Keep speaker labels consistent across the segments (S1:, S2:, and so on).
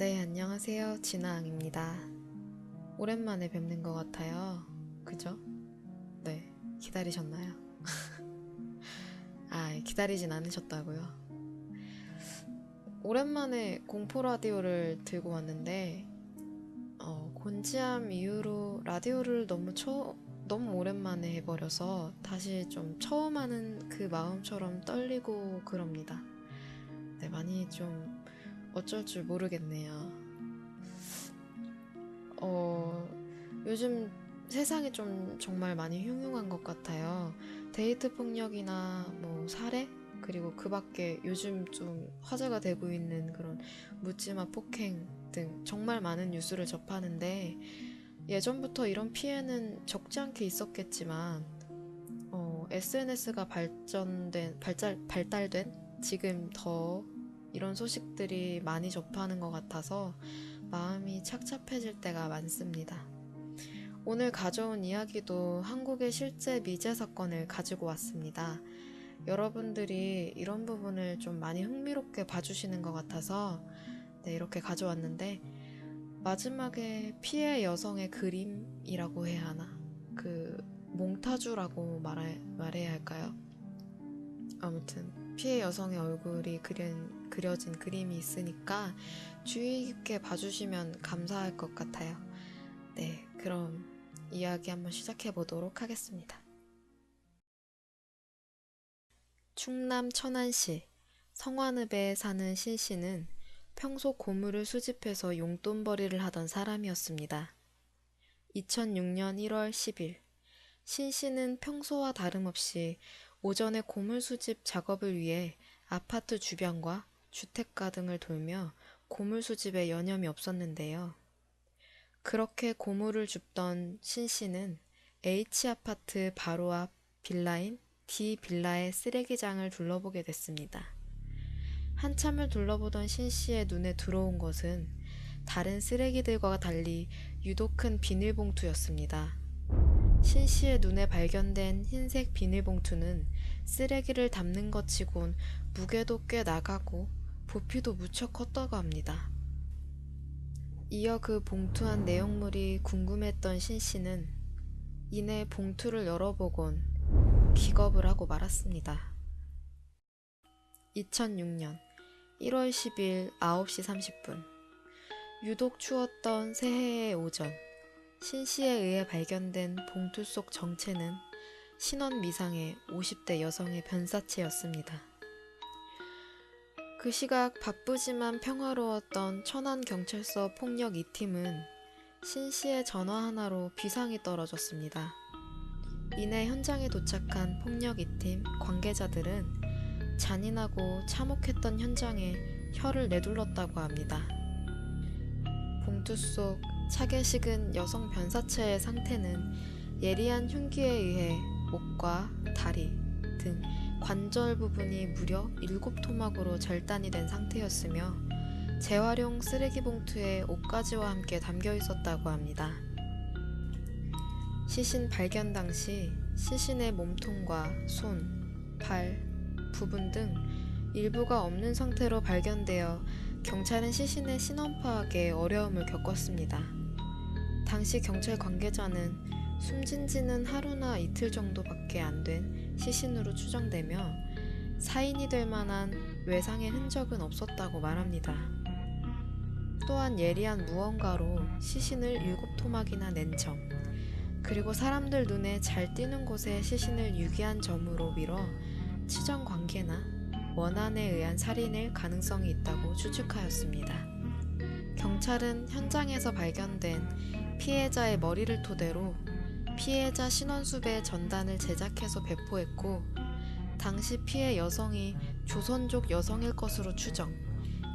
S1: 네, 안녕하세요. 진아앙입니다. 오랜만에 뵙는 것 같아요. 그죠? 네, 기다리셨나요? 기다리진 않으셨다고요? 오랜만에 공포 라디오를 들고 왔는데, 곤지암 이후로 라디오를 너무 오랜만에 해버려서 다시 좀 처음 하는 그 마음처럼 떨리고 그럽니다. 네, 많이 좀 어쩔 줄 모르겠네요. 어, 요즘 세상이 좀 정말 많이 흉흉한 것 같아요. 데이트 폭력이나 뭐 살해? 그리고 그 밖에 요즘 좀 화제가 되고 있는 그런 묻지마 폭행 등 정말 많은 뉴스를 접하는데 예전부터 이런 피해는 적지 않게 있었겠지만 SNS가 발달된 지금 더 이런 소식들이 많이 접하는 것 같아서 마음이 착잡해질 때가 많습니다. 오늘 가져온 이야기도 한국의 실제 미제 사건을 가지고 왔습니다. 여러분들이 이런 부분을 좀 많이 흥미롭게 봐주시는 것 같아서 네, 이렇게 가져왔는데 마지막에 피해 여성의 그림이라고 해야 하나? 그 몽타주라고 말해야 할까요? 아무튼 피해 여성의 얼굴이 그려진 그림이 있으니까 주의 깊게 봐주시면 감사할 것 같아요. 네, 그럼 이야기 한번 시작해 보도록 하겠습니다. 충남 천안시 성완읍에 사는 신 씨는 평소 고물을 수집해서 용돈벌이를 하던 사람이었습니다. 2006년 1월 10일, 신 씨는 평소와 다름없이 오전에 고물 수집 작업을 위해 아파트 주변과 주택가 등을 돌며 고물 수집에 여념이 없었는데요. 그렇게 고물을 줍던 신 씨는 H아파트 바로 앞 빌라인 D빌라의 쓰레기장을 둘러보게 됐습니다. 한참을 둘러보던 신 씨의 눈에 들어온 것은 다른 쓰레기들과 달리 유독 큰 비닐봉투였습니다. 신 씨의 눈에 발견된 흰색 비닐봉투는 쓰레기를 담는 것 치곤 무게도 꽤 나가고 부피도 무척 컸다고 합니다. 이어 그 봉투 안 내용물이 궁금했던 신 씨는 이내 봉투를 열어보곤 기겁을 하고 말았습니다. 2006년 1월 10일 9시 30분. 유독 추웠던 새해의 오전, 신 씨에 의해 발견된 봉투 속 정체는 신원 미상의 50대 여성의 변사체였습니다. 그 시각 바쁘지만 평화로웠던 천안경찰서 폭력 2팀은 신 씨의 전화 하나로 비상이 떨어졌습니다. 이내 현장에 도착한 폭력 2팀 관계자들은 잔인하고 참혹했던 현장에 혀를 내둘렀다고 합니다. 봉투 속 차게 식은 여성 변사체의 상태는 예리한 흉기에 의해 목과 다리 등 관절 부분이 무려 7토막으로 절단이 된 상태였으며 재활용 쓰레기 봉투에 옷가지와 함께 담겨 있었다고 합니다. 시신 발견 당시 시신의 몸통과 손, 팔, 부분 등 일부가 없는 상태로 발견되어 경찰은 시신의 신원 파악에 어려움을 겪었습니다. 당시 경찰 관계자는 숨진 지는 하루나 이틀 정도밖에 안 된 시신으로 추정되며 사인이 될 만한 외상의 흔적은 없었다고 말합니다. 또한 예리한 무언가로 시신을 7토막이나 낸 점, 그리고 사람들 눈에 잘 띄는 곳에 시신을 유기한 점으로 미뤄 치정 관계나 원한에 의한 살인일 가능성이 있다고 추측하였습니다. 경찰은 현장에서 발견된 피해자의 머리를 토대로 피해자 신원수배 전단을 제작해서 배포했고, 당시 피해 여성이 조선족 여성일 것으로 추정,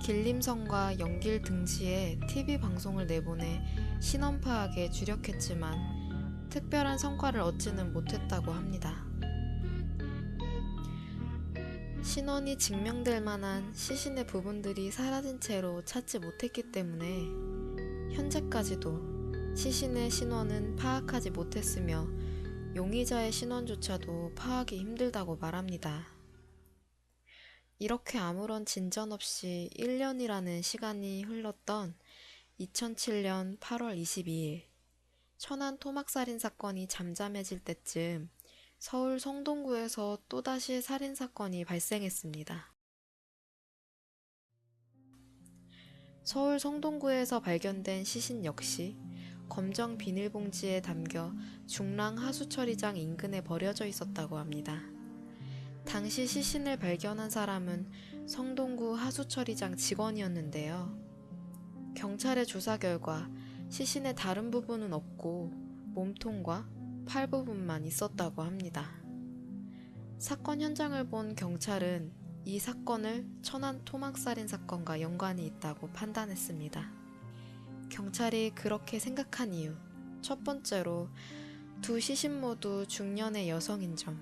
S1: 길림성과 연길 등지에 TV 방송을 내보내 신원 파악에 주력했지만 특별한 성과를 얻지는 못했다고 합니다. 신원이 증명될 만한 시신의 부분들이 사라진 채로 찾지 못했기 때문에 현재까지도 시신의 신원은 파악하지 못했으며 용의자의 신원조차도 파악이 힘들다고 말합니다. 이렇게 아무런 진전 없이 1년이라는 시간이 흘렀던 2007년 8월 22일, 천안 토막살인 사건이 잠잠해질 때쯤 서울 성동구에서 또다시 살인 사건이 발생했습니다. 서울 성동구에서 발견된 시신 역시 검정 비닐봉지에 담겨 중랑 하수처리장 인근에 버려져 있었다고 합니다. 당시 시신을 발견한 사람은 성동구 하수처리장 직원이었는데요. 경찰의 조사 결과 시신의 다른 부분은 없고 몸통과 팔 부분만 있었다고 합니다. 사건 현장을 본 경찰은 이 사건을 천안 토막살인 사건과 연관이 있다고 판단했습니다. 경찰이 그렇게 생각한 이유, 첫 번째로 두 시신 모두 중년의 여성인 점,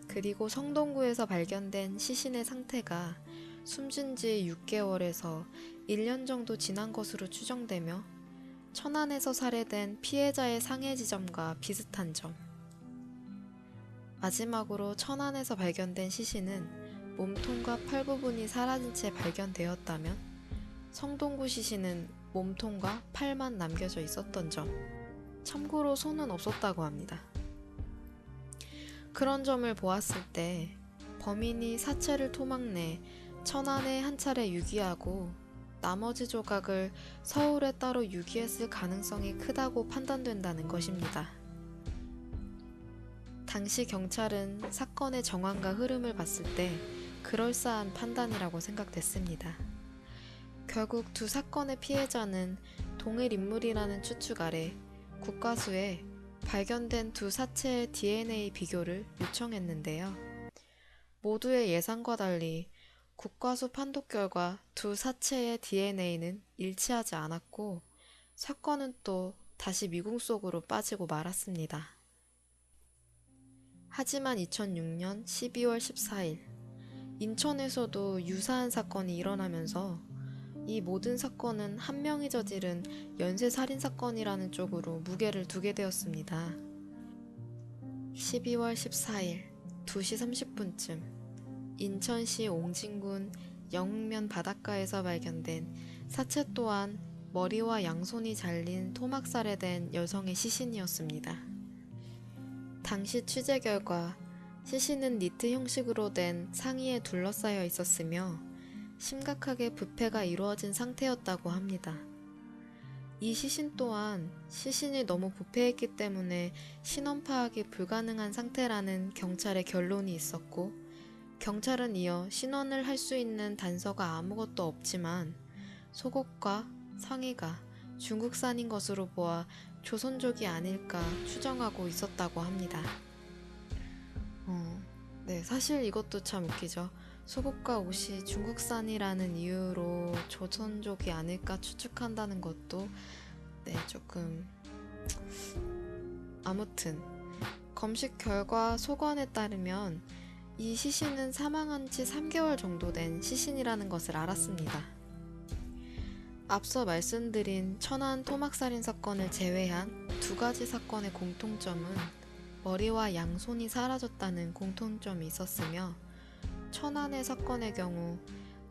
S1: 그리고 성동구에서 발견된 시신의 상태가 숨진 지 6개월에서 1년 정도 지난 것으로 추정되며 천안에서 살해된 피해자의 상해 지점과 비슷한 점. 마지막으로 천안에서 발견된 시신은 몸통과 팔 부분이 사라진 채 발견되었다면 성동구 시신은 몸통과 팔만 남겨져 있었던 점. 참고로 손은 없었다고 합니다. 그런 점을 보았을 때 범인이 사체를 토막내 천안에 한 차례 유기하고 나머지 조각을 서울에 따로 유기했을 가능성이 크다고 판단된다는 것입니다. 당시 경찰은 사건의 정황과 흐름을 봤을 때 그럴싸한 판단이라고 생각됐습니다. 결국 두 사건의 피해자는 동일 인물이라는 추측 아래 국과수에 발견된 두 사체의 DNA 비교를 요청했는데요. 모두의 예상과 달리 국과수 판독 결과 두 사체의 DNA는 일치하지 않았고 사건은 또 다시 미궁 속으로 빠지고 말았습니다. 하지만 2006년 12월 14일 인천에서도 유사한 사건이 일어나면서 이 모든 사건은 한 명이 저지른 연쇄살인사건이라는 쪽으로 무게를 두게 되었습니다. 12월 14일 2시 30분쯤 인천시 옹진군 영흥면 바닷가에서 발견된 사체 또한 머리와 양손이 잘린 토막살해된 여성의 시신이었습니다. 당시 취재 결과 시신은 니트 형식으로 된 상의에 둘러싸여 있었으며 심각하게 부패가 이루어진 상태였다고 합니다. 이 시신 또한 시신이 너무 부패했기 때문에 신원 파악이 불가능한 상태라는 경찰의 결론이 있었고 경찰은 이어 신원을 할 수 있는 단서가 아무것도 없지만 속옷과 상의가 중국산인 것으로 보아 조선족이 아닐까 추정하고 있었다고 합니다. 사실 이것도 참 웃기죠. 속옷과 옷이 중국산이라는 이유로 조선족이 아닐까 추측한다는 것도 조금 아무튼 검식 결과 소관에 따르면 이 시신은 사망한 지 3개월 정도 된 시신이라는 것을 알았습니다. 앞서 말씀드린 천안 토막살인 사건을 제외한 두 가지 사건의 공통점은 머리와 양손이 사라졌다는 공통점이 있었으며 천안의 사건의 경우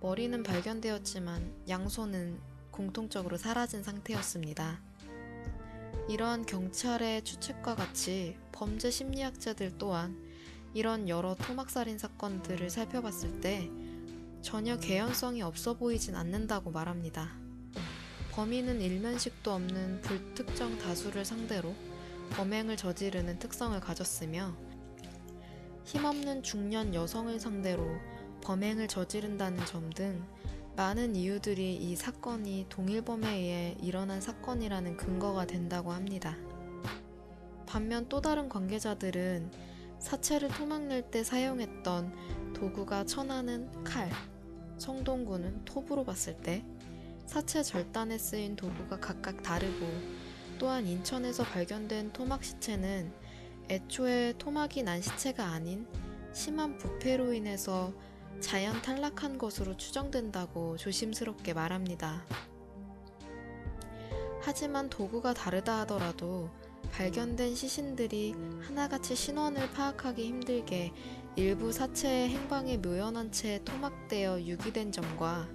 S1: 머리는 발견되었지만 양손은 공통적으로 사라진 상태였습니다. 이러한 경찰의 추측과 같이 범죄 심리학자들 또한 이런 여러 토막살인 사건들을 살펴봤을 때 전혀 개연성이 없어 보이진 않는다고 말합니다. 범인은 일면식도 없는 불특정 다수를 상대로 범행을 저지르는 특성을 가졌으며 힘없는 중년 여성을 상대로 범행을 저지른다는 점 등 많은 이유들이 이 사건이 동일범에 의해 일어난 사건이라는 근거가 된다고 합니다. 반면 또 다른 관계자들은 사체를 토막낼 때 사용했던 도구가 천안은 칼, 성동구는 톱으로 봤을 때 사체 절단에 쓰인 도구가 각각 다르고 또한 인천에서 발견된 토막 시체는 애초에 토막이 난 시체가 아닌 심한 부패로 인해서 자연 탈락한 것으로 추정된다고 조심스럽게 말합니다. 하지만 도구가 다르다 하더라도 발견된 시신들이 하나같이 신원을 파악하기 힘들게 일부 사체의 행방이 묘연한 채 토막되어 유기된 점과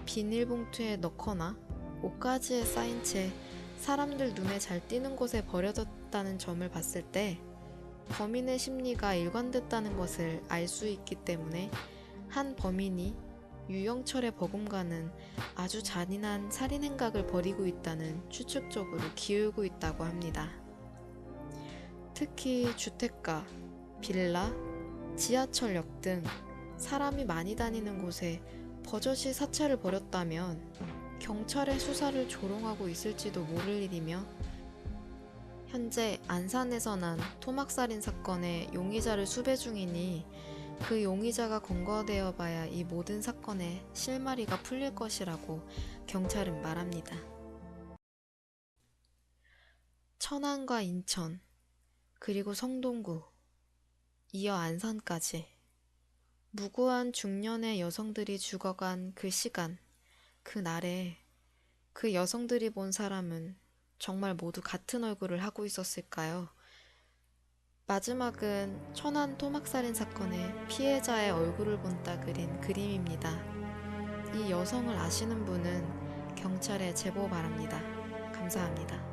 S1: 비닐봉투에 넣거나 옷가지에 쌓인 채 사람들 눈에 잘 띄는 곳에 버려졌다는 점을 봤을 때 범인의 심리가 일관됐다는 것을 알 수 있기 때문에 한 범인이 유영철의 버금가는 아주 잔인한 살인 행각을 벌이고 있다는 추측 쪽으로 기울고 있다고 합니다. 특히 주택가, 빌라, 지하철역 등 사람이 많이 다니는 곳에 버젓이 사체를 버렸다면 경찰의 수사를 조롱하고 있을지도 모를 일이며, 현재 안산에서 난 토막살인 사건의 용의자를 수배 중이니 그 용의자가 검거되어 봐야 이 모든 사건의 실마리가 풀릴 것이라고 경찰은 말합니다. 천안과 인천, 그리고 성동구, 이어 안산까지 무고한 중년의 여성들이 죽어간 그 시간, 그 날에 그 여성들이 본 사람은 정말 모두 같은 얼굴을 하고 있었을까요? 마지막은 천안 토막살인 사건의 피해자의 얼굴을 본따 그린 그림입니다. 이 여성을 아시는 분은 경찰에 제보 바랍니다. 감사합니다.